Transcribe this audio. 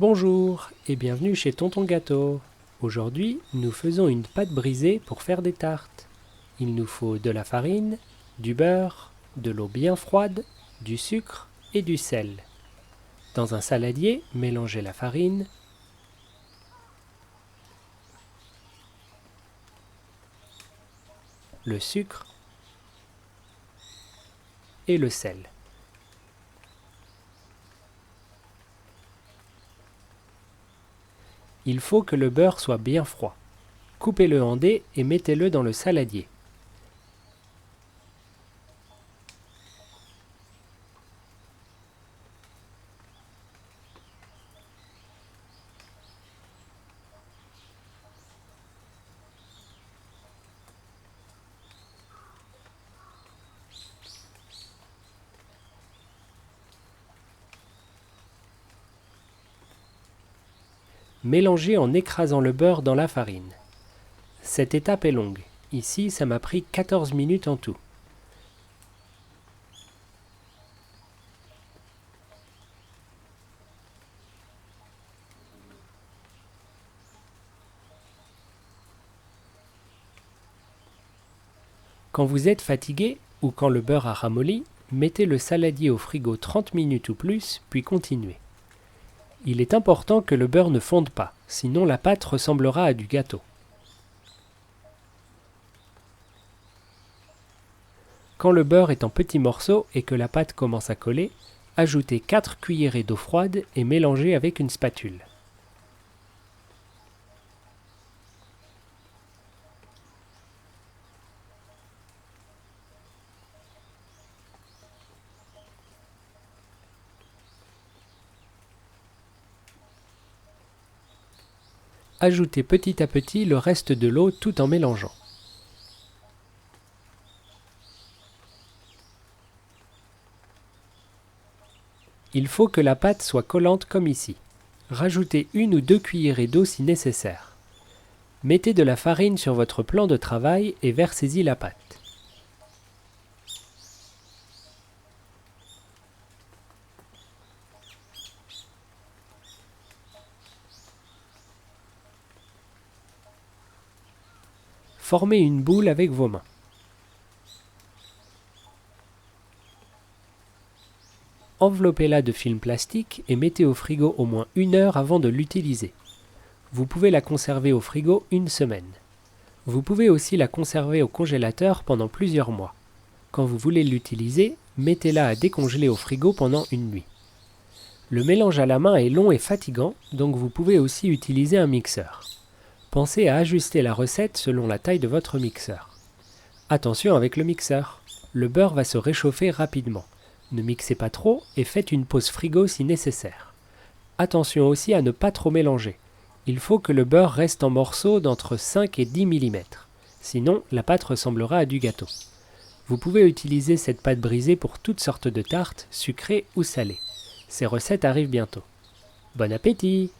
Bonjour et bienvenue chez Tonton Gâteau. Aujourd'hui, nous faisons une pâte brisée pour faire des tartes. Il nous faut de la farine, du beurre, de l'eau bien froide, du sucre et du sel. Dans un saladier, mélangez la farine, le sucre et le sel. Il faut que le beurre soit bien froid. Coupez-le en dés et mettez-le dans le saladier. Mélangez en écrasant le beurre dans la farine. Cette étape est longue. Ici, ça m'a pris 14 minutes en tout. Quand vous êtes fatigué ou quand le beurre a ramolli, mettez le saladier au frigo 30 minutes ou plus, puis continuez. Il est important que le beurre ne fonde pas, sinon la pâte ressemblera à du gâteau. Quand le beurre est en petits morceaux et que la pâte commence à coller, ajoutez 4 cuillerées d'eau froide et mélangez avec une spatule. Ajoutez petit à petit le reste de l'eau tout en mélangeant. Il faut que la pâte soit collante comme ici. Rajoutez 1 ou 2 cuillerées d'eau si nécessaire. Mettez de la farine sur votre plan de travail et versez-y la pâte. Formez une boule avec vos mains. Enveloppez-la de film plastique et mettez au frigo au moins 1 heure avant de l'utiliser. Vous pouvez la conserver au frigo 1 semaine. Vous pouvez aussi la conserver au congélateur pendant plusieurs mois. Quand vous voulez l'utiliser, mettez-la à décongeler au frigo pendant une nuit. Le mélange à la main est long et fatigant, donc vous pouvez aussi utiliser un mixeur. Pensez à ajuster la recette selon la taille de votre mixeur. Attention avec le mixeur, le beurre va se réchauffer rapidement. Ne mixez pas trop et faites une pause frigo si nécessaire. Attention aussi à ne pas trop mélanger. Il faut que le beurre reste en morceaux d'entre 5 et 10 mm. Sinon, la pâte ressemblera à du gâteau. Vous pouvez utiliser cette pâte brisée pour toutes sortes de tartes, sucrées ou salées. Ces recettes arrivent bientôt. Bon appétit!